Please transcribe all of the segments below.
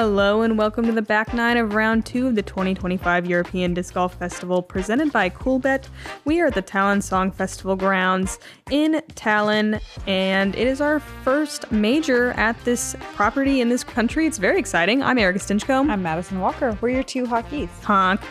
Hello and welcome to the back nine of round 2 of the 2025 European Disc Golf Festival presented by Coolbet. We are at the Tallinn Song Festival grounds in Tallinn, and it is our first major at this property in this country. It's very exciting. I'm Erika Stinchcomb. I'm Madison Walker. We're your two hockeys. Honk.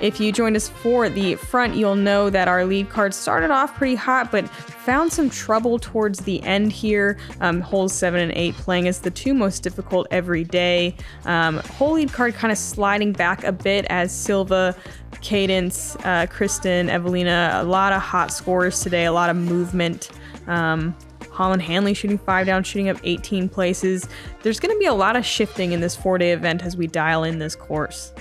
If you joined us for the front, you'll know that our lead card started off pretty hot, but found some trouble towards the end here. Holes 7 and 8 playing as the two most difficult every day. Whole lead card kind of sliding back a bit as Silva, Cadence, Kristen, Evelina, a lot of hot scores today, a lot of movement. Holland Hanley shooting 5 down, shooting up 18 places. There's going to be a lot of shifting in this 4-day event as we dial in this course.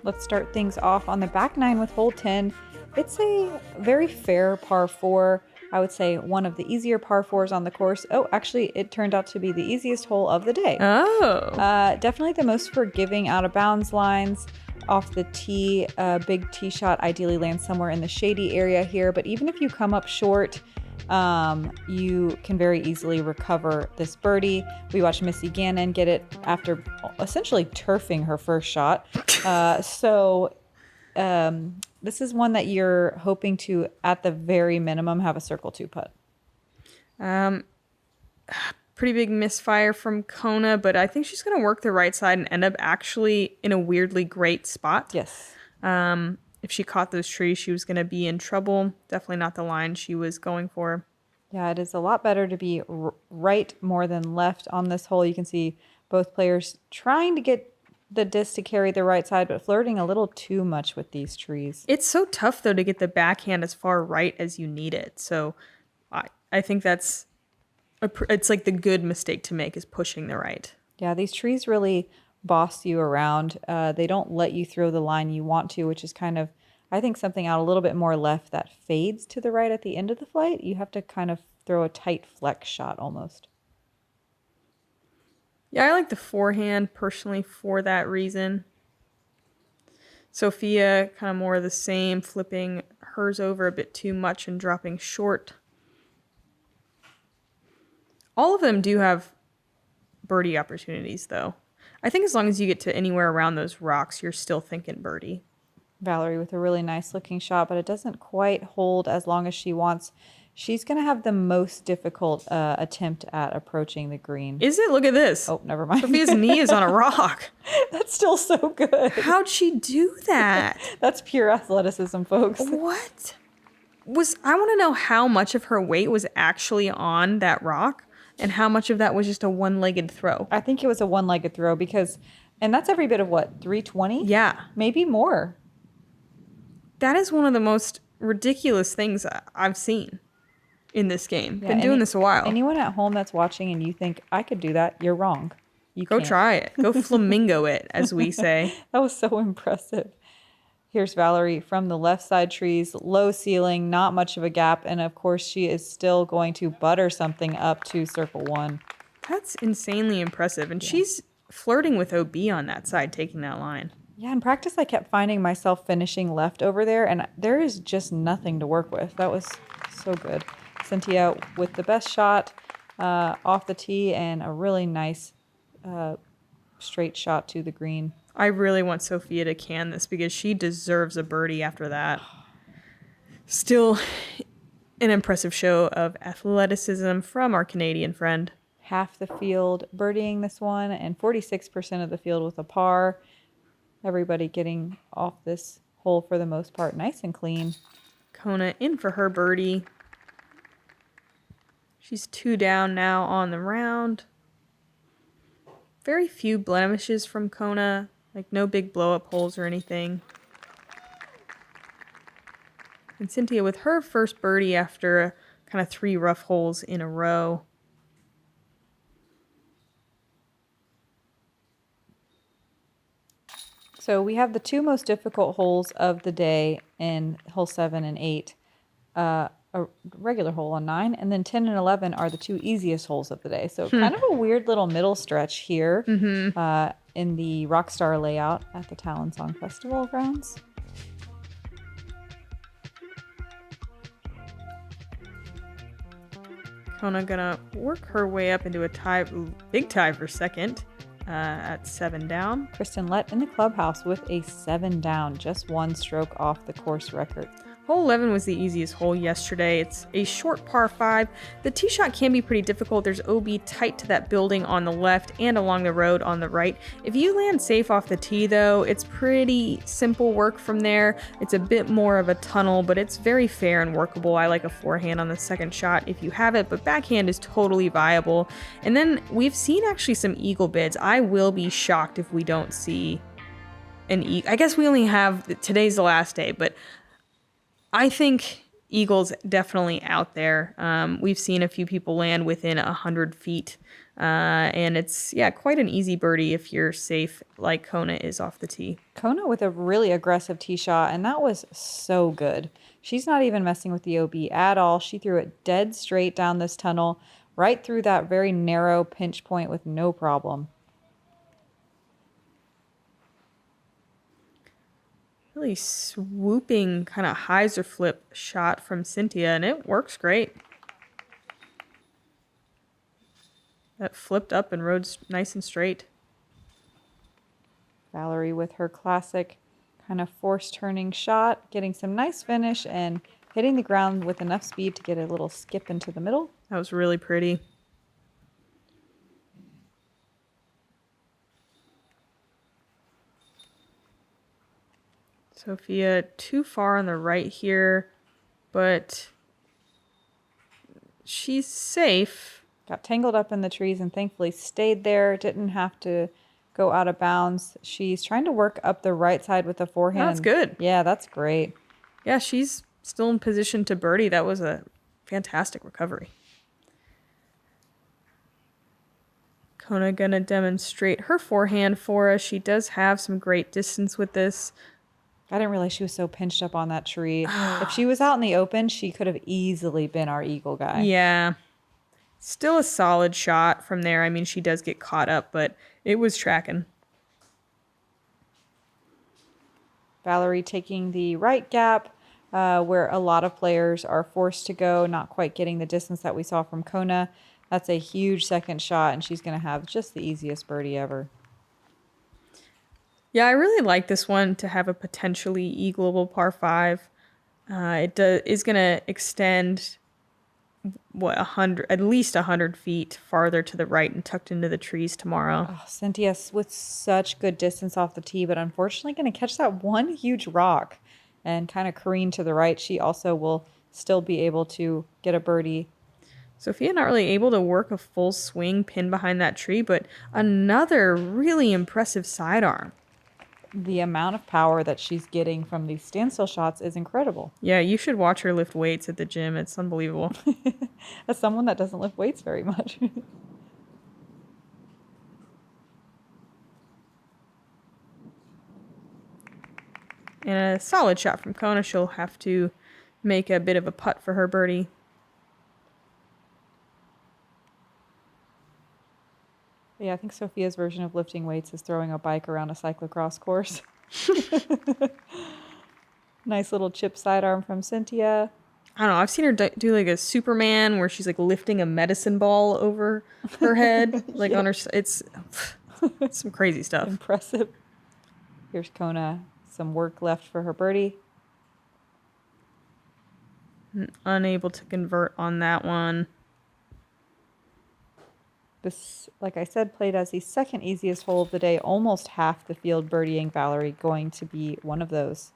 Let's start things off on the back nine with hole 10. It's a very fair par 4. I would say one of the easier par 4s on the course. Oh, actually, it turned out to be the easiest hole of the day. Oh. Definitely the most forgiving out of bounds lines. Off the tee, big tee shot ideally lands somewhere in the shady area here. But even if you come up short, you can very easily recover this birdie. We watched Missy Gannon get it after essentially turfing her first shot. This is one that you're hoping to, at the very minimum, have a circle 2 putt. Pretty big misfire from Kona, but I think she's going to work the right side and end up actually in a weirdly great spot. Yes. If she caught those trees, she was going to be in trouble. Definitely not the line she was going for. Yeah, it is a lot better to be right more than left on this hole. You can see both players trying to get the disc to carry the right side, but flirting a little too much with these trees. It's so tough, though, to get the backhand as far right as you need it. So I think it's like the good mistake to make is pushing the right. Yeah, these trees really boss you around. They don't let you throw the line you want to, which is kind of, I think, something out a little bit more left that fades to the right at the end of the flight. You have to kind of throw a tight flex shot almost. Yeah, I like the forehand personally for that reason. Sofia, kind of more of the same, flipping hers over a bit too much and dropping short. All of them do have birdie opportunities, though. I think as long as you get to anywhere around those rocks, you're still thinking birdie. Valerie with a really nice looking shot, but it doesn't quite hold as long as she wants. She's going to have the most difficult attempt at approaching the green. Is it? Look at this. Oh, never mind. Sofia's knee is on a rock. That's still so good. How'd she do that? That's pure athleticism, folks. What? I want to know how much of her weight was actually on that rock and how much of that was just a one-legged throw. I think it was a one-legged throw and that's every bit of what, 320? Yeah. Maybe more. That is one of the most ridiculous things I've seen in this game. Been doing this a while. Anyone at home that's watching and you think, I could do that, you're wrong. You Go can't. try it. Go flamingo it, as we say. That was so impressive. Here's Valerie from the left side trees, low ceiling, not much of a gap. And of course, she is still going to butter something up to circle 1. That's insanely impressive. And she's flirting with OB on that side, taking that line. Yeah, in practice, I kept finding myself finishing left over there, and there is just nothing to work with. That was so good. Sintija with the best shot off the tee and a really nice straight shot to the green. I really want Sofia to can this because she deserves a birdie after that. Still an impressive show of athleticism from our Canadian friend. Half the field birdieing this one and 46% of the field with a par. Everybody getting off this hole for the most part nice and clean. Kona in for her birdie. She's 2 down now on the round. Very few blemishes from Kona. Like no big blow-up holes or anything. And Sintija with her first birdie after kind of 3 rough holes in a row. So we have the 2 most difficult holes of the day in hole 7 and 8. A regular hole on 9, and then 10 and 11 are the 2 easiest holes of the day. So kind of a weird little middle stretch here in the Rockstar layout at the Tallinn Song Festival grounds. Kona gonna work her way up into a tie, big tie for second. at 7 down. Kristen Lett in the clubhouse with a 7 down, just 1 stroke off the course record. Hole 11 was the easiest hole yesterday. It's a short par 5. The tee shot can be pretty difficult. There's OB tight to that building on the left and along the road on the right. If you land safe off the tee, though, it's pretty simple work from there. It's a bit more of a tunnel, but it's very fair and workable. I like a forehand on the second shot if you have it, but backhand is totally viable. And then we've seen actually some eagle bids. I will be shocked if we don't see an eagle. I guess we only have, today's the last day, but I think eagle's definitely out there. We've seen a few people land within 100 feet, and it's, quite an easy birdie if you're safe like Kona is off the tee. Kona with a really aggressive tee shot, and that was so good. She's not even messing with the OB at all. She threw it dead straight down this tunnel, right through that very narrow pinch point with no problem. Really swooping kind of hyzer flip shot from Sintija, and it works great. That flipped up and rode nice and straight. Valerie with her classic kind of force turning shot, getting some nice finish and hitting the ground with enough speed to get a little skip into the middle. That was really pretty. Sofia too far on the right here, but she's safe. Got tangled up in the trees and thankfully stayed there. Didn't have to go out of bounds. She's trying to work up the right side with the forehand. That's good. Yeah, that's great. Yeah, she's still in position to birdie. That was a fantastic recovery. Kona gonna demonstrate her forehand for us. She does have some great distance with this. I didn't realize she was so pinched up on that tree. If she was out in the open, she could have easily been our eagle guy. Yeah. Still a solid shot from there. I mean, she does get caught up, but it was tracking. Valerie taking the right gap, where a lot of players are forced to go, not quite getting the distance that we saw from Kona. That's a huge second shot, and she's going to have just the easiest birdie ever. Yeah, I really like this one to have a potentially eagleable par 5. It is going to extend, at least 100 feet farther to the right and tucked into the trees tomorrow. Oh, Sintija with such good distance off the tee, but unfortunately going to catch that one huge rock and kind of careen to the right. She also will still be able to get a birdie. Sofia not really able to work a full swing pin behind that tree, but another really impressive sidearm. The amount of power that she's getting from these standstill shots is incredible. Yeah, you should watch her lift weights at the gym. It's unbelievable. As someone that doesn't lift weights very much. And a solid shot from Kona. She'll have to make a bit of a putt for her birdie. Yeah, I think Sofia's version of lifting weights is throwing a bike around a cyclocross course. Nice little chip sidearm from Sintija. I don't know. I've seen her do like a Superman where she's like lifting a medicine ball over her head, like on her. It's some crazy stuff. Impressive. Here's Kona. Some work left for her birdie. Unable to convert on that one. This, like I said, played as the second easiest hole of the day. Almost half the field birdieing. Valerie going to be one of those.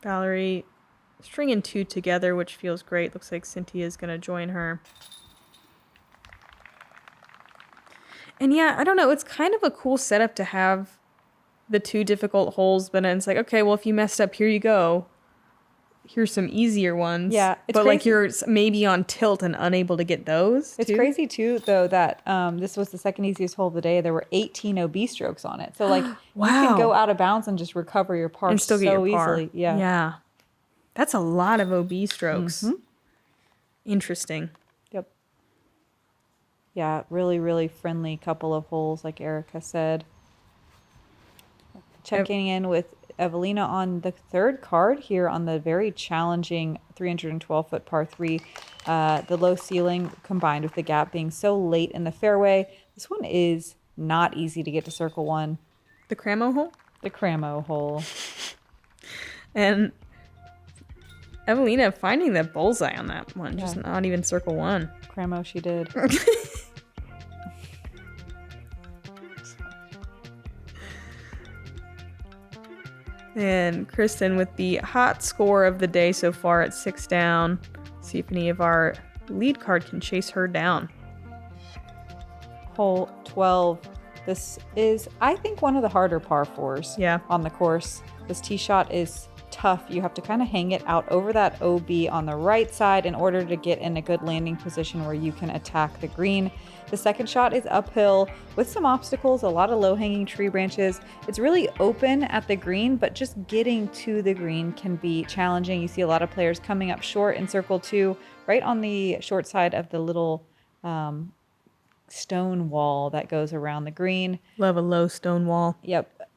Valerie stringing 2 together, which feels great. Looks like Sintija is going to join her. And yeah, I don't know. It's kind of a cool setup to have the 2 difficult holes, but then it's like, okay, well, if you messed up, here you go. Here's some easier ones. Yeah, it's but crazy. Like you're maybe on tilt and unable to get those. It's too. crazy too, though, that this was the second easiest hole of the day. There were 18 OB strokes on it, so like wow. You can go out of bounds and just recover your par and still get so your par. easily. Yeah, yeah, that's a lot of OB strokes. Mm-hmm. Interesting. Yep. Yeah, really, really friendly couple of holes, like Erika said. Checking in with Evelina on the third card here on the very challenging 312-foot par 3. The low ceiling combined with the gap being so late in the fairway This one is not easy to get to circle one. The Cramo hole? The Cramo hole. And Evelina finding that bullseye on that one, just not even circle one. Cramo she did. And Kristen with the hot score of the day so far at 6 down. See if any of our lead card can chase her down. Hole 12. This is, I think, one of the harder par fours on the course. This tee shot is tough. You have to kind of hang it out over that OB on the right side in order to get in a good landing position where you can attack the green. The second shot is uphill with some obstacles, a lot of low-hanging tree branches. It's really open at the green, but just getting to the green can be challenging. You see a lot of players coming up short in circle 2, right on the short side of the little stone wall that goes around the green. Love a low stone wall. Yep,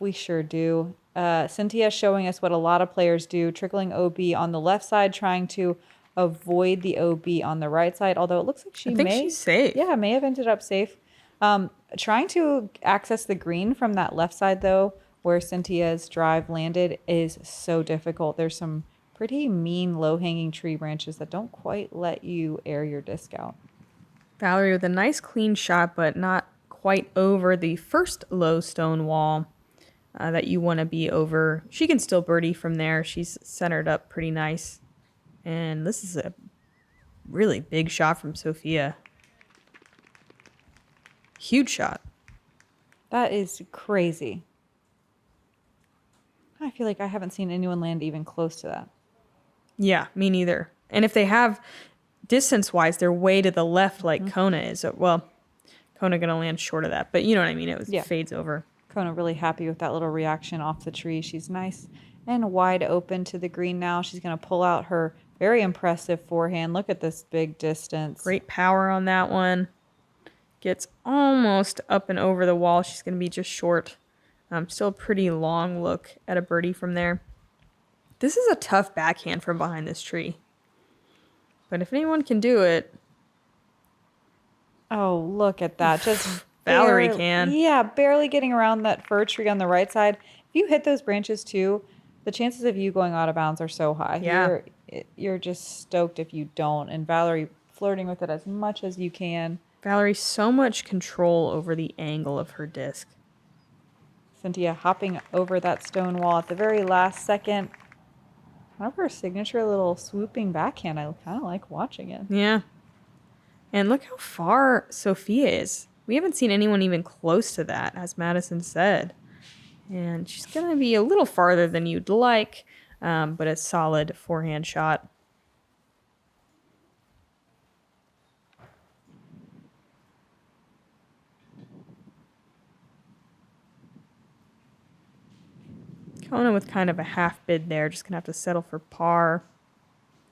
we sure do. Sintija showing us what a lot of players do, trickling OB on the left side, trying to avoid the OB on the right side, although it looks like she's safe. Yeah, may have ended up safe. Trying to access the green from that left side, though, where Sintija's drive landed, is so difficult. There's some pretty mean low-hanging tree branches that don't quite let you air your disc out. Valerie with a nice clean shot, but not quite over the first low stone wall that you want to be over. She can still birdie from there. She's centered up pretty nice. And this is a really big shot from Sofia. Huge shot. That is crazy. I feel like I haven't seen anyone land even close to that. Yeah, me neither. And if they have, distance-wise, they're way to the left like Kona is. Well, Kona going to land short of that. But you know what I mean? It fades over. Kona really happy with that little reaction off the tree. She's nice and wide open to the green now. She's going to pull out her very impressive forehand. Look at this big distance. Great power on that one. Gets almost up and over the wall. She's going to be just short. Still a pretty long look at a birdie from there. This is a tough backhand from behind this tree. But if anyone can do it... Oh, look at that. Just Valerie can. Yeah, barely getting around that fir tree on the right side. If you hit those branches too, the chances of you going out of bounds are so high. Yeah. You're just stoked if you don't. And Valerie flirting with it as much as you can. Valerie, so much control over the angle of her disc. Sintija hopping over that stone wall at the very last second. One of her signature little swooping backhand. I kind of like watching it. Yeah. And look how far Sofia is. We haven't seen anyone even close to that, as Madison said. And she's going to be a little farther than you'd like, but a solid forehand shot. Kona with kind of a half bid there, just going to have to settle for par.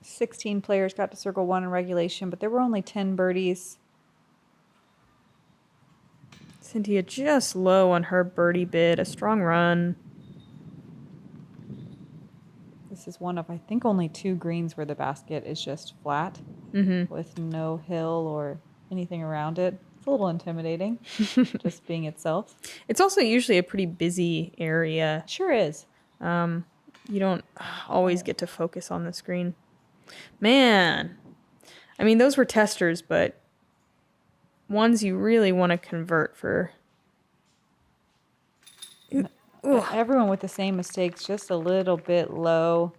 16 players got to circle one in regulation, but there were only 10 birdies. Sintija just low on her birdie bid, a strong run. This is one of, I think, only 2 greens where the basket is just flat with no hill or anything around it. It's a little intimidating, just being itself. It's also usually a pretty busy area. It sure is. You don't always get to focus on the screen. Man, I mean, those were testers, but ones you really want to convert for. Everyone with the same mistakes, just a little bit low.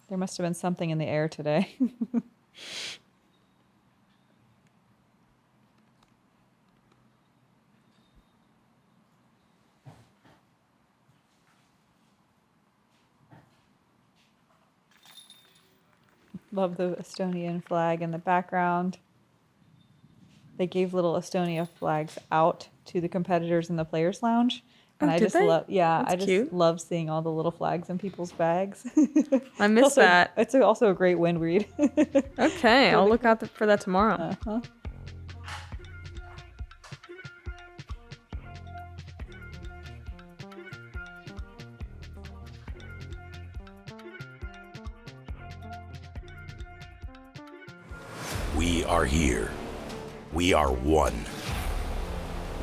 There must have been something in the air today. Love the Estonian flag in the background. They gave little Estonia flags out to the competitors in the players' lounge. And I just love, I just cute. love seeing all the little flags in people's bags. I miss that. It's also a great wind read. Okay, I'll look out for that tomorrow. We are here. We are one.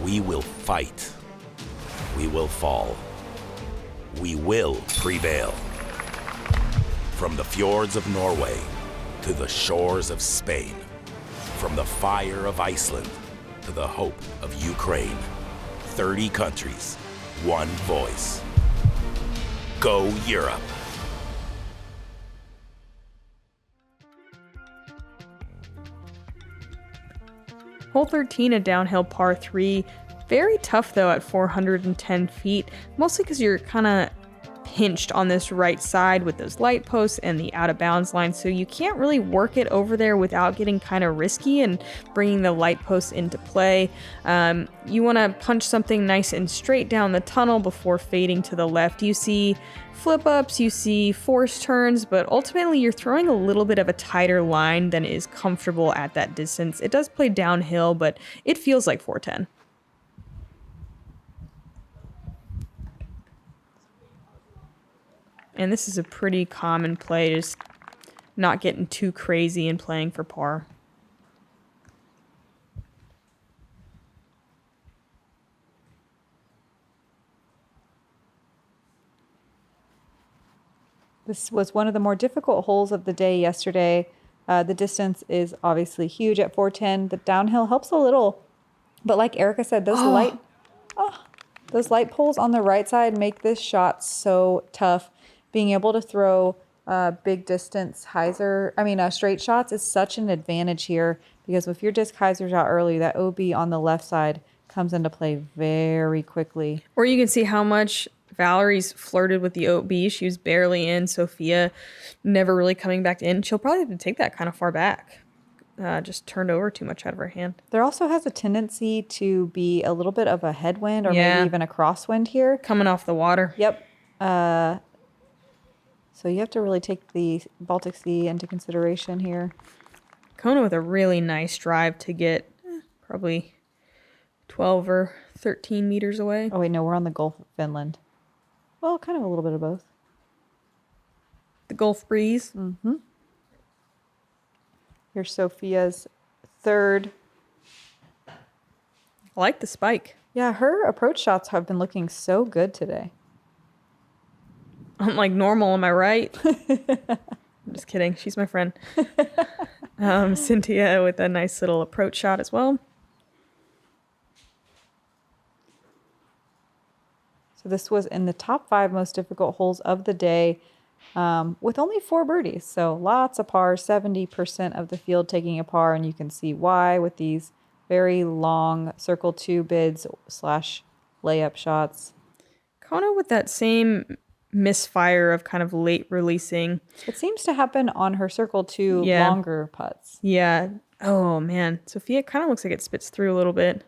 We will fight. We will fall. We will prevail. From the fjords of Norway to the shores of Spain, from the fire of Iceland to the hope of Ukraine, 30 countries, one voice. Go Europe! Hole 13, a downhill par 3. Very tough though at 410 feet, mostly because you're kind of pinched on this right side with those light posts and the out of bounds line, so you can't really work it over there without getting kind of risky and bringing the light posts into play. You want to punch something nice and straight down the tunnel before fading to the left. You see flip ups, you see forced turns, but ultimately you're throwing a little bit of a tighter line than is comfortable at that distance. It does play downhill, but it feels like 410. And this is a pretty common play, just not getting too crazy and playing for par. This was one of the more difficult holes of the day yesterday. The distance is obviously huge at 410. The downhill helps a little, but like Erika said, those light poles on the right side make this shot so tough. Being able to throw big distance straight shots is such an advantage here, because if your disc hyzers out early, that OB on the left side comes into play very quickly. Or you can see how much Valerie's flirted with the OB. She was barely in. Sofia never really coming back in. She'll probably have to take that kind of far back. Just turned over too much out of her hand. There also has a tendency to be a little bit of a headwind or maybe even a crosswind here. Coming off the water. Yep. So you have to really take the Baltic Sea into consideration here. Kona with a really nice drive to get probably 12 or 13 meters away. Oh, wait, no, we're on the Gulf of Finland. Well, kind of a little bit of both. The Gulf breeze. Mm-hmm. Here's Sofia's third. I like the spike. Yeah, her approach shots have been looking so good today. I'm like normal, am I right? I'm just kidding. She's my friend. Sintija with a nice little approach shot as well. So this was in the top 5 most difficult holes of the day, with only 4 birdies. So lots of pars, 70% of the field taking a par, and you can see why with these very long circle 2 bids / layup shots. Kona with that same misfire of kind of late releasing. It seems to happen on her circle 2 longer putts. Yeah. Oh, man. Sofia kind of looks like it spits through a little bit.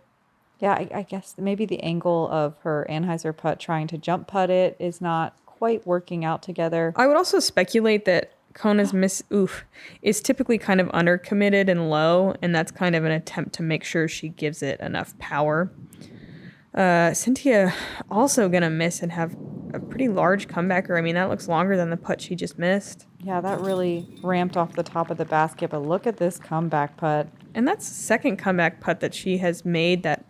Yeah, I guess maybe the angle of her Anheuser putt trying to jump putt it is not quite working out together. I would also speculate that Kona's is typically kind of undercommitted and low, and that's kind of an attempt to make sure she gives it enough power. Sintija also going to miss and have a pretty large comebacker. I mean, that looks longer than the putt she just missed. Yeah, that really ramped off the top of the basket, but look at this comeback putt. And that's the second comeback putt that she has made that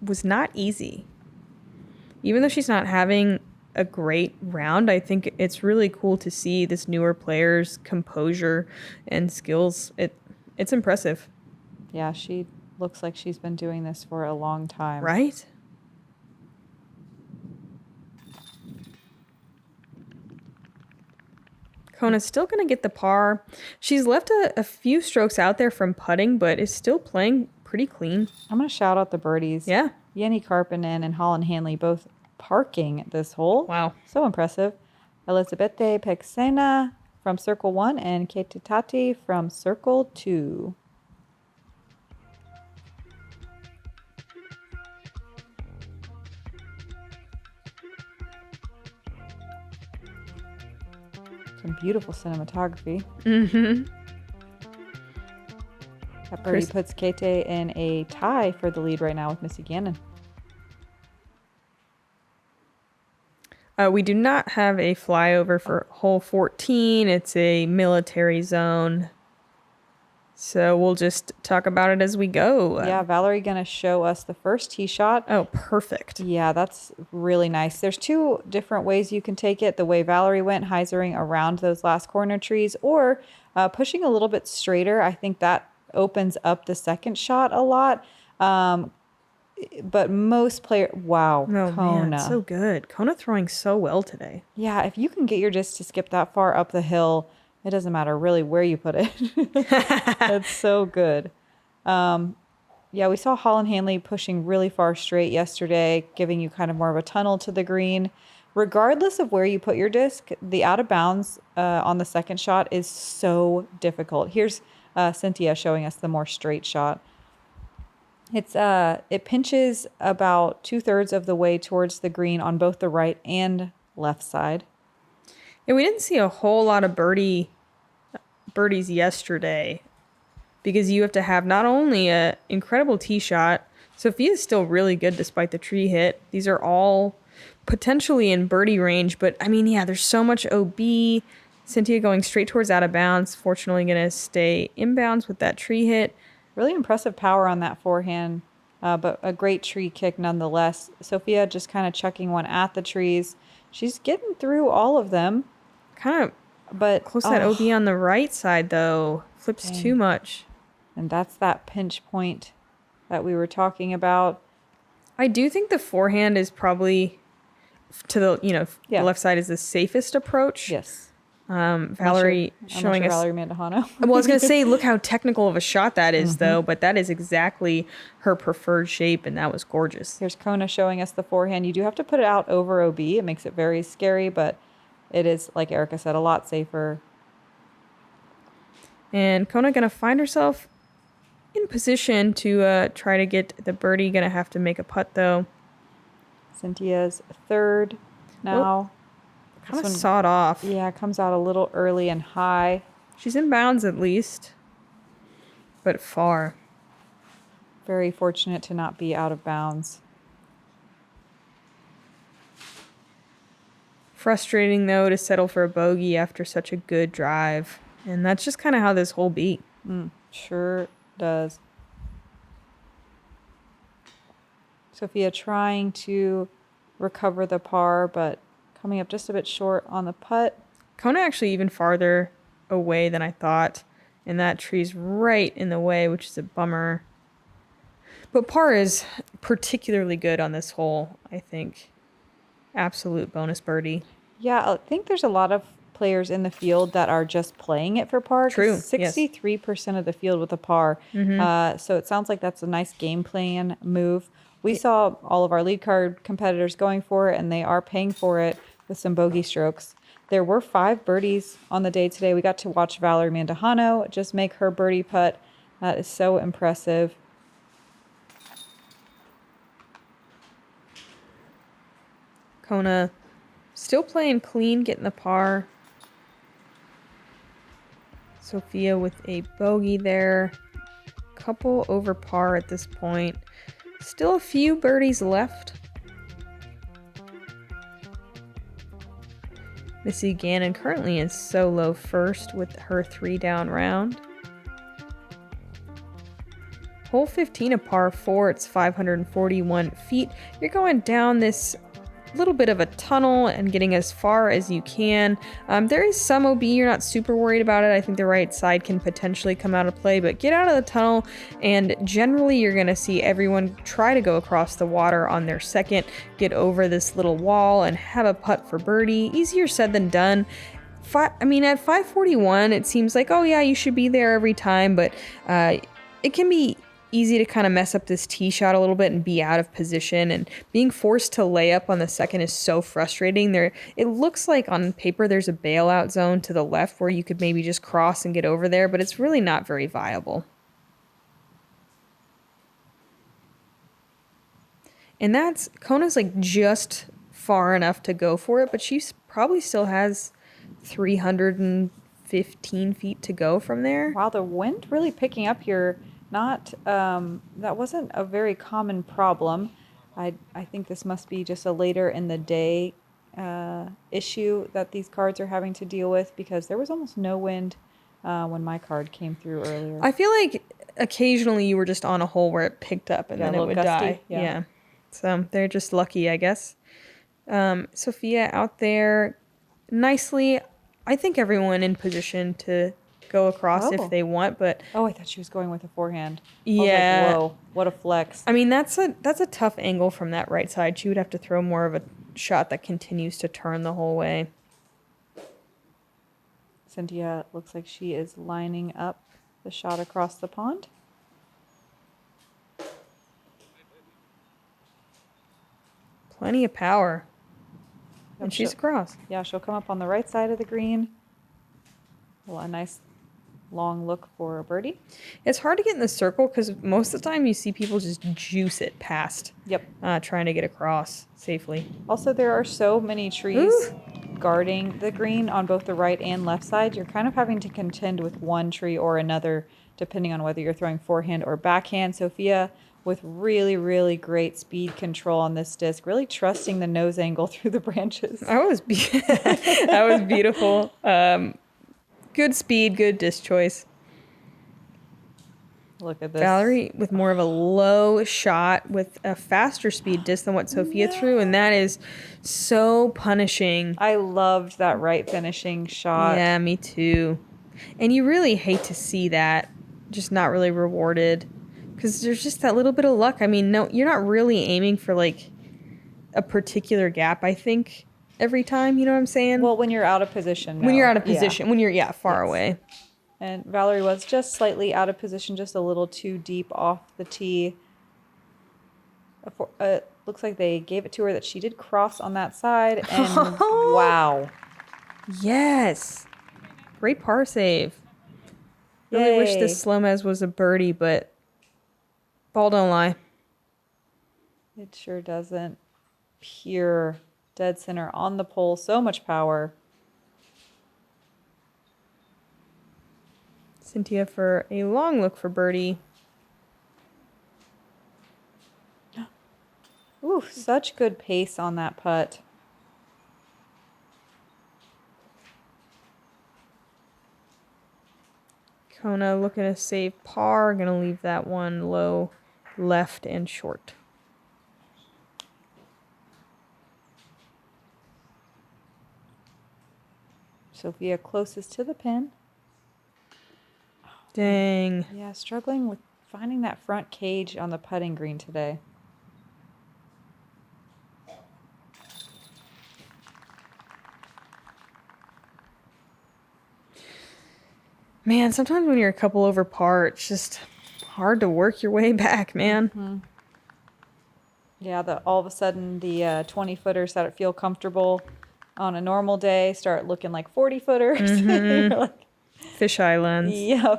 was not easy. Even though she's not having a great round, I think it's really cool to see this newer player's composure and skills. It's impressive. Yeah, she looks like she's been doing this for a long time. Right? Kona's still going to get the par. She's left a few strokes out there from putting, but is still playing pretty clean. I'm going to shout out the birdies. Yeah. Jenny Karppinen and Holland Hanley both parking this hole. Wow. So impressive. Elisabetta Peksena from Circle 1 and Katie Tati from Circle 2. Some beautiful cinematography. Mm-hmm. That birdie puts Kate in a tie for the lead right now with Missy Gannon. We do not have a flyover for hole 14. It's a military zone So we'll just talk about it as we go. Yeah, Valerie gonna show us the first tee shot. Oh, perfect. Yeah, that's really nice. There's two different ways you can take it. The way Valerie went, hyzering around those last corner trees, or pushing a little bit straighter. I think that opens up the second shot a lot. But most players, wow, Oh, Kona. man, so good. Kona throwing so well today. Yeah, if you can get your disc to skip that far up the hill, it doesn't matter really where you put it. That's so good. Yeah, we saw Holland Hanley pushing really far straight yesterday, giving you kind of more of a tunnel to the green. Regardless of where you put your disc, the out of bounds on the second shot is so difficult. Here's Sintija showing us the more straight shot. It pinches about 2/3 of the way towards the green on both the right and left side. Yeah, we didn't see a whole lot of birdies yesterday because you have to have not only an incredible tee shot. Sofia's still really good despite the tree hit. These are all potentially in birdie range, but I mean, yeah, there's so much OB. Sintija going straight towards out of bounds. Fortunately, going to stay inbounds with that tree hit. Really impressive power on that forehand, but a great tree kick nonetheless. Sofia just kind of chucking one at the trees. She's getting through all of them. Kind of But close to that OB on the right side, though. Flips too much. And that's that pinch point that we were talking about. I do think the forehand is probably to the, Yeah. the left side is the safest approach. Yes. Valerie showing us. Valerie Mandujano. Well, I was going to say, look how technical of a shot that is, though, but that is exactly her preferred shape, and that was gorgeous. Here's Kona showing us the forehand. You do have to put it out over OB. It makes it very scary, but it is, like Erika said, a lot safer. And Kona going to find herself in position to try to get the birdie. Going to have to make a putt, though. Sintija's third now. Kind of sawed off. Yeah, comes out a little early and high. She's in bounds at least, but far. Very fortunate to not be out of bounds. Frustrating, though, to settle for a bogey after such a good drive. And that's just kind of how this hole beat. Sure does. Sofia trying to recover the par, but coming up just a bit short on the putt. Kona actually even farther away than I thought. And that tree's right in the way, which is a bummer. But par is particularly good on this hole, I think. Absolute bonus birdie. Yeah, I think there's a lot of players in the field that are just playing it for par. True, 63% of the field with a par. So it sounds like that's a nice game plan move. We saw all of our lead card competitors going for it, and they are paying for it with some bogey strokes. There were 5 birdies on the day today. We got to watch Valerie Mandujano just make her birdie putt. That is so impressive. Kona still playing clean, getting the par. Sofia with a bogey there. Couple over par at this point. Still a few birdies left. Missy Gannon currently in solo first with her 3 down round. Hole 15, a par 4. It's 541 feet. You're going down this little bit of a tunnel and getting as far as you can. There is some OB. You're not super worried about it. I think the right side can potentially come out of play, but get out of the tunnel, and generally you're going to see everyone try to go across the water on their second, get over this little wall, and have a putt for birdie. Easier said than done. At 541, it seems like, oh yeah, you should be there every time, but it can be easy to kind of mess up this tee shot a little bit and be out of position, and being forced to lay up on the second is so frustrating. It looks like on paper there's a bailout zone to the left where you could maybe just cross and get over there, but it's really not very viable. And Kona's like just far enough to go for it, but she probably still has 315 feet to go from there. Wow, the wind really picking up here. That wasn't a very common problem. I think this must be just a later in the day issue that these cards are having to deal with, because there was almost no wind when my card came through earlier. I feel like occasionally you were just on a hole where it picked up and Yeah, a then it little would gusty, die. yeah. So they're just lucky, I guess. Sofia out there nicely. I think everyone in position to go across if they want, but Oh, I thought she was going with a forehand. yeah. I was like, whoa, what a flex. I mean, that's a tough angle from that right side. She would have to throw more of a shot that continues to turn the whole way. Sintija looks like she is lining up the shot across the pond. Plenty of power. And she's across. Yeah, she'll come up on the right side of the green. Well, a nice long look for a birdie. It's hard to get in the circle because most of the time you see people just juice it past. Yep. Trying to get across safely. Also, there are so many trees guarding the green on both the right and left side. You're kind of having to contend with one tree or another, depending on whether you're throwing forehand or backhand. Sofia with really, really great speed control on this disc, really trusting the nose angle through the branches. That was beautiful. Good speed, good disc choice. Look at this. Valerie with more of a low shot with a faster speed disc than what Sofia threw, and that is so punishing. I loved that right finishing shot. Yeah, me too. And you really hate to see that, just not really rewarded, because there's just that little bit of luck. I mean, no, you're not really aiming for like a particular gap, I think, every time, you know what I'm saying? Well, when you're out of position. When you're out of position, when you're, far away. And Valerie was just slightly out of position, just a little too deep off the tee. Looks like they gave it to her that she did cross on that side. And wow. Yes. Great par save. Really wish this Jomez was a birdie, but ball don't lie. It sure doesn't. Pure dead center on the pole. So much power. Sintija for a long look for birdie. Ooh, such good pace on that putt. Kona looking to save par. Gonna leave that one low left and short. Sofia closest to the pin. Dang. Yeah, struggling with finding that front cage on the putting green today. Man, sometimes when you're a couple over par, it's just hard to work your way back, man. Mm-hmm. Yeah, all of a sudden the 20-footers that feel comfortable on a normal day start looking like 40-footers. Mm-hmm. You're like, fisheye lens. Yeah.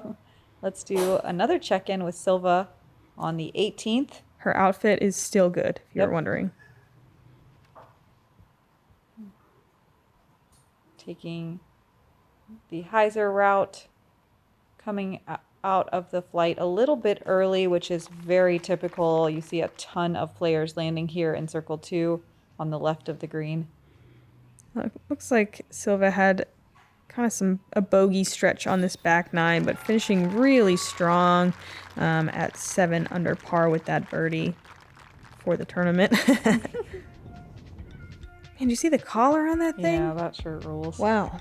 Let's do another check-in with Silva on the 18th. Her outfit is still good, if you're wondering. Taking the hyzer route, coming out of the flight a little bit early, which is very typical. You see a ton of players landing here in circle 2 on the left of the green. Looks like Silva had kind of a bogey stretch on this back 9, but finishing really strong at 7 under par with that birdie for the tournament. Man, did you see the collar on that thing? Yeah, that sure rules. Wow.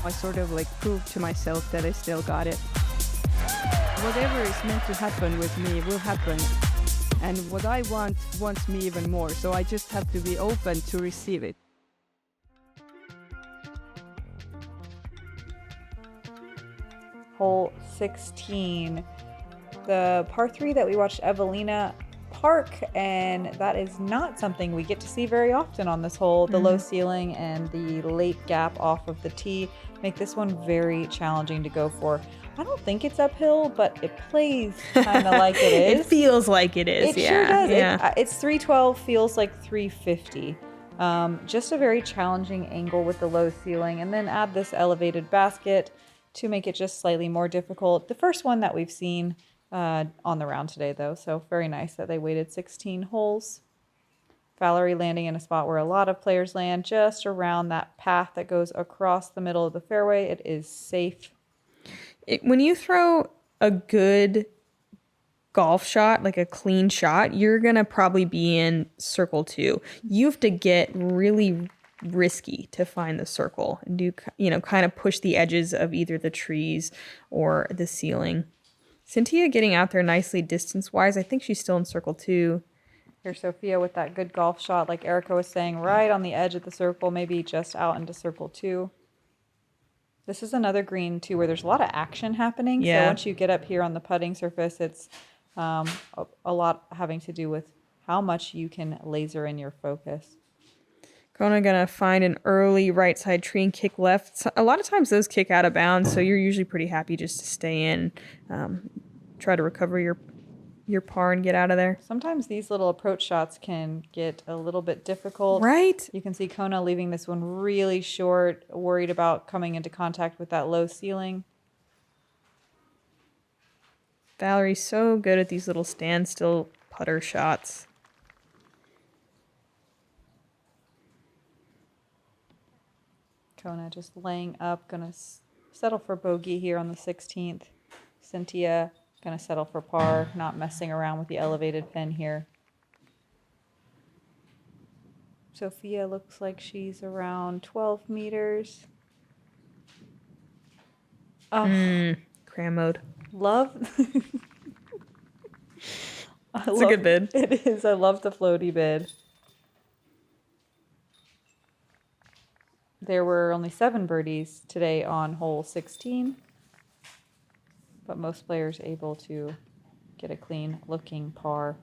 I sort of like proved to myself that I still got it. Whatever is meant to happen with me will happen. And what I want wants me even more. So I just have to be open to receive it. Hole 16. The par 3 that we watched Evelina park, and that is not something we get to see very often on this hole. The low ceiling and the late gap off of the tee make this one very challenging to go for. I don't think it's uphill, but it plays kind of like it is. It feels like it is, It sure does. It's 312, feels like 350. Just a very challenging angle with the low ceiling, and then add this elevated basket. to make it just slightly more difficult. The first one that we've seen on the round today, though, so very nice that they waited 16 holes. Valerie landing in a spot where a lot of players land, just around that path that goes across the middle of the fairway. It is safe. When you throw a good golf shot, like a clean shot, you're going to probably be in circle 2. You have to get really risky to find the circle and do, kind of push the edges of either the trees or the ceiling. Sintija getting out there nicely distance-wise. I think she's still in circle 2. Here's Sofia with that good golf shot, like Erika was saying, right on the edge of the circle, maybe just out into circle 2. This is another green, too, where there's a lot of action happening. Yeah. So once you get up here on the putting surface, it's a lot having to do with how much you can laser in your focus. Kona gonna find an early right side tree and kick left. So a lot of times those kick out of bounds, so you're usually pretty happy just to stay in, try to recover your par and get out of there. Sometimes these little approach shots can get a little bit difficult. Right? You can see Kona leaving this one really short, worried about coming into contact with that low ceiling. Valerie's so good at these little standstill putter shots. Kona just laying up, gonna settle for bogey here on the 16th. Sintija gonna settle for par, not messing around with the elevated pin here. Sofia looks like she's around 12 meters. Oh, Cram mode. love. It's a good bid. It is. I love the floaty bid. There were only 7 birdies today on hole 16, but most players able to get a clean looking par.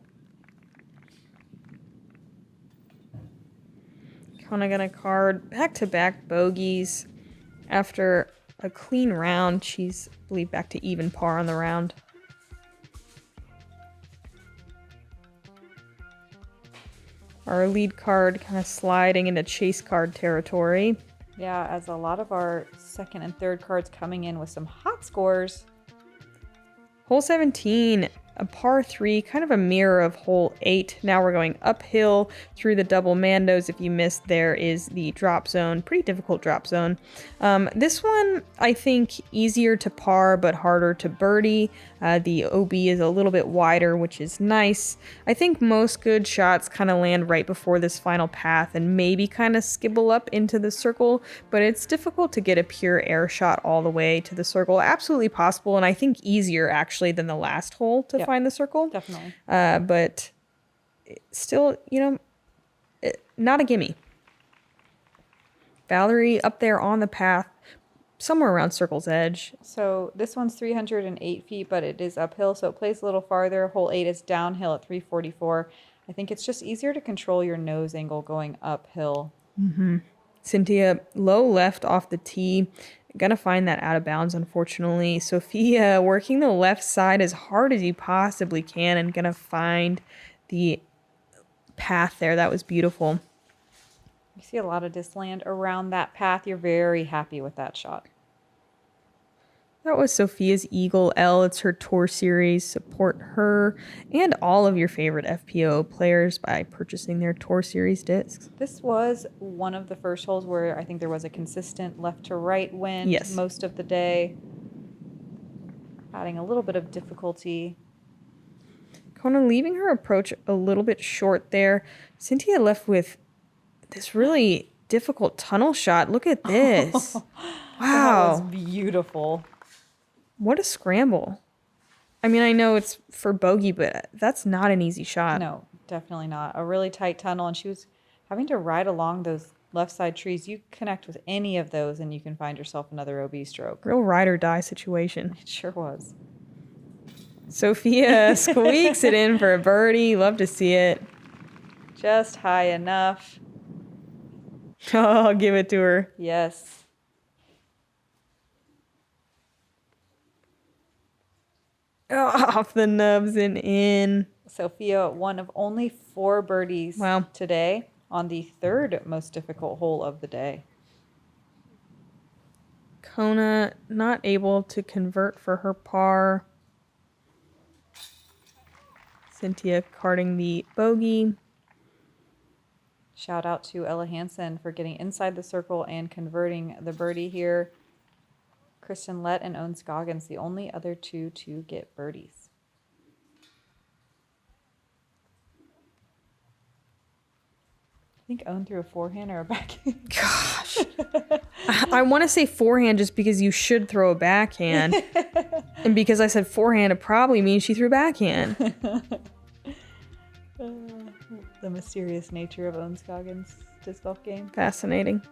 Kona gonna card back-to-back bogeys. After a clean round, she's, I believe, back to even par on the round. Our lead card kind of sliding into chase card territory. Yeah, as a lot of our second and third cards coming in with some hot scores. Hole 17, a par 3, kind of a mirror of hole 8. Now we're going uphill through the double mandos. If you missed, there is the drop zone. Pretty difficult drop zone. This one, I think, easier to par but harder to birdie. The OB is a little bit wider, which is nice. I think most good shots kind of land right before this final path and maybe kind of skibble up into the circle, but it's difficult to get a pure air shot all the way to the circle. Absolutely possible, and I think easier actually than the last hole to find the circle. Definitely. But still, not a gimme. Valerie up there on the path, somewhere around circle's edge. So this one's 308 feet, but it is uphill, so it plays a little farther. Hole 8 is downhill at 344. I think it's just easier to control your nose angle going uphill. Sintija low left off the tee. Gonna find that out of bounds, unfortunately. Sofia working the left side as hard as you possibly can and gonna find the path there. That was beautiful. You see a lot of disc land around that path. You're very happy with that shot. That was Sofia's Eagle L. It's her tour series. Support her and all of your favorite FPO players by purchasing their tour series discs. This was one of the first holes where I think there was a consistent left to right wind most of the day, adding a little bit of difficulty. Kona leaving her approach a little bit short there. Sintija left with this really difficult tunnel shot. Look at this. Wow. That was beautiful. What a scramble. I mean, I know it's for bogey, but that's not an easy shot. No, definitely not. A really tight tunnel, and she was having to ride along those left side trees. You connect with any of those, and you can find yourself another OB stroke. Real ride or die situation. It sure was. Sofia squeaks it in for a birdie. Love to see it. Just high enough. Oh, I'll give it to her. Yes. Oh, off the nubs and in. Sofia, one of only 4 birdies today on the 3rd most difficult hole of the day. Kona not able to convert for her par. Sintija carding the bogey. Shout out to Ella Hansen for getting inside the circle and converting the birdie here. Kristen Lett and Owen Scoggins, the only other two to get birdies. I think Owen threw a forehand or a backhand. Gosh. I want to say forehand just because you should throw a backhand. And because I said forehand, it probably means she threw backhand. The mysterious nature of Owen Scoggins' disc golf game. Fascinating.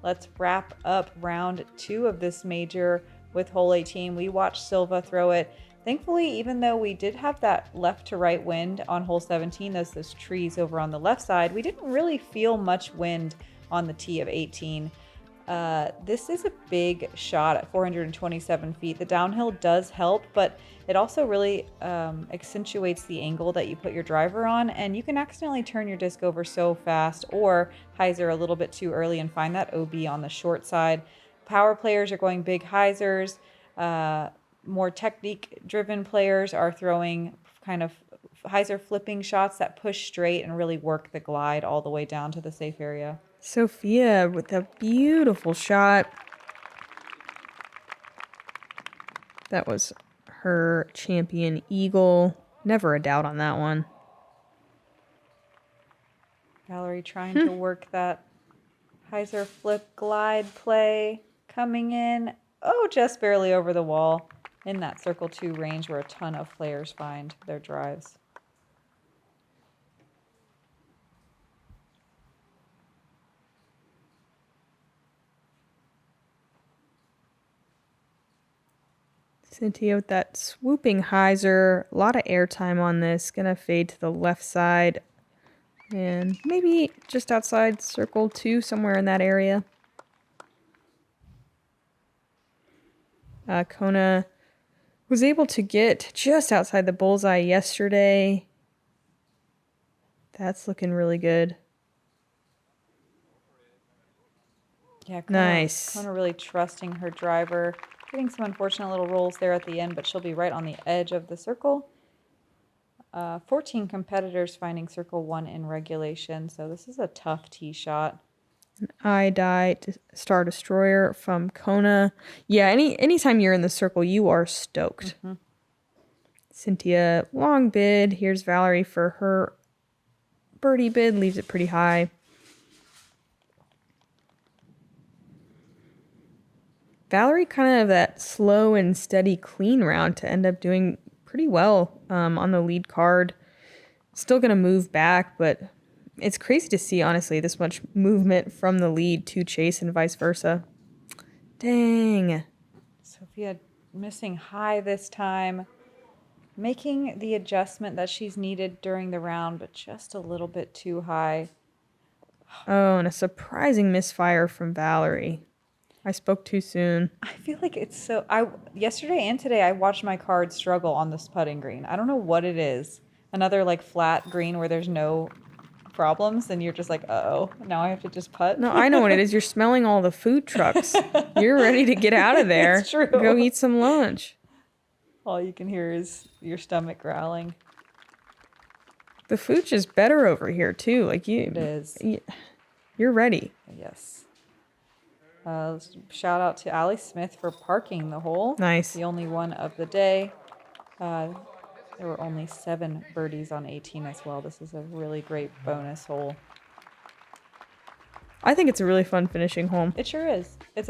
Let's wrap up round 2 of this major with hole 18. We watched Silva throw it. Thankfully, even though we did have that left to right wind on hole 17, those trees over on the left side, we didn't really feel much wind on the tee of 18. This is a big shot at 427 feet. The downhill does help, but it also really accentuates the angle that you put your driver on, and you can accidentally turn your disc over so fast or hyzer a little bit too early and find that OB on the short side. Power players are going big hyzers. More technique-driven players are throwing kind of hyzer flipping shots that push straight and really work the glide all the way down to the safe area. Sofia with a beautiful shot. That was her champion eagle. Never a doubt on that one. Valerie trying to work that hyzer flip glide play. Coming in, just barely over the wall. In that circle 2 range where a ton of players find their drives. Sintija with that swooping hyzer. A lot of airtime on this. Gonna fade to the left side. And maybe just outside circle 2, somewhere in that area. Kona was able to get just outside the bullseye yesterday. That's looking really good. Yeah, Nice. Kona really trusting her driver. Getting some unfortunate little rolls there at the end, but she'll be right on the edge of the circle. 14 competitors finding circle 1 in regulation, so this is a tough tee shot. I die to Star Destroyer from Kona. Yeah, anytime you're in the circle, you are stoked. Sintija, long bid. Here's Valerie for her birdie bid. Leaves it pretty high. Valerie kind of that slow and steady clean round to end up doing pretty well on the lead card. Still going to move back, but it's crazy to see, honestly, this much movement from the lead to chase and vice versa. Dang. Sofia missing high this time. Making the adjustment that she's needed during the round, but just a little bit too high. Oh, and a surprising misfire from Valerie. I spoke too soon. I feel like it's so... yesterday and today, I watched my card struggle on this putting green. I don't know what it is. Another, like, flat green where there's no problems, and you're just like, uh-oh, now I have to just putt. No, I know what it is. You're smelling all the food trucks. You're ready to get out of there. It's true. Go eat some lunch. All you can hear is your stomach growling. The food's just better over here, too. Like, It is. You're ready. Yes. Shout out to Allie Smith for parking the hole. Nice. The only one of the day. There were only 7 birdies on 18 as well. This is a really great bonus hole. I think it's a really fun finishing hole. It sure is. It's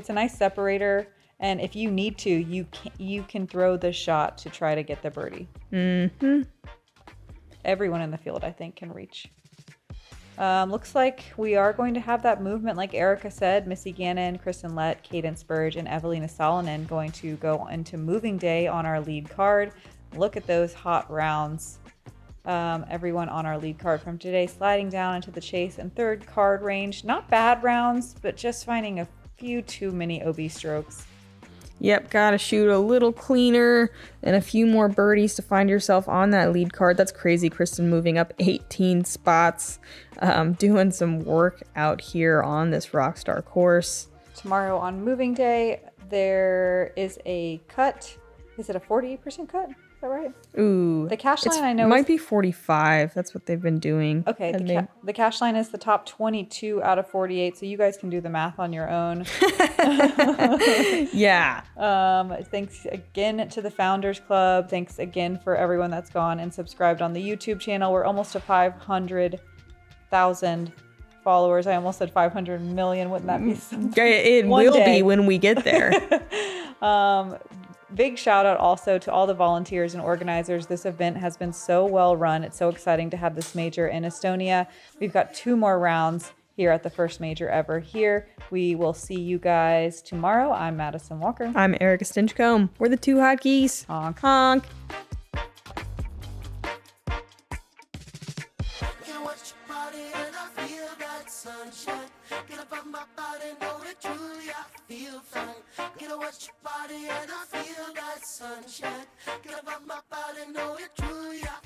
a nice separator, and if you need to, you can throw the shot to try to get the birdie. Everyone in the field, I think, can reach. Looks like we are going to have that movement, like Erika said. Missy Gannon, Kristen Lett, Cadence Burge, and Evelina Salonen going to go into moving day on our lead card. Look at those hot rounds. Everyone on our lead card from today sliding down into the chase and third card range. Not bad rounds, but just finding a few too many OB strokes. Yep, gotta shoot a little cleaner and a few more birdies to find yourself on that lead card. That's crazy, Kristen, moving up 18 spots, doing some work out here on this Rockstar course. tomorrow on moving day, there is a cut. Is it a 48% cut? Is that right? Ooh. The cash line I know might is, be 45. That's what they've been doing. okay, And the cash line is the top 22 out of 48, so you guys can do the math on your own. yeah. Thanks again to the Founders Club. Thanks again for everyone that's gone and subscribed on the YouTube channel. We're almost to 500,000 followers. I almost said 500 million. Wouldn't that be something? It will be when we get there. Big shout out also to all the volunteers and organizers. This event has been so well run. It's so exciting to have this major in Estonia. We've got 2 more rounds here at the first major ever here. We will see you guys tomorrow. I'm Madison Walker. I'm Erika Stinchcomb. We're the 2 hot geese. Honk. Honk. Sunshine, get up on my body, know that truly I feel fine. Get up, watch your body, and I feel that sunshine. Get up on my body, know that truly I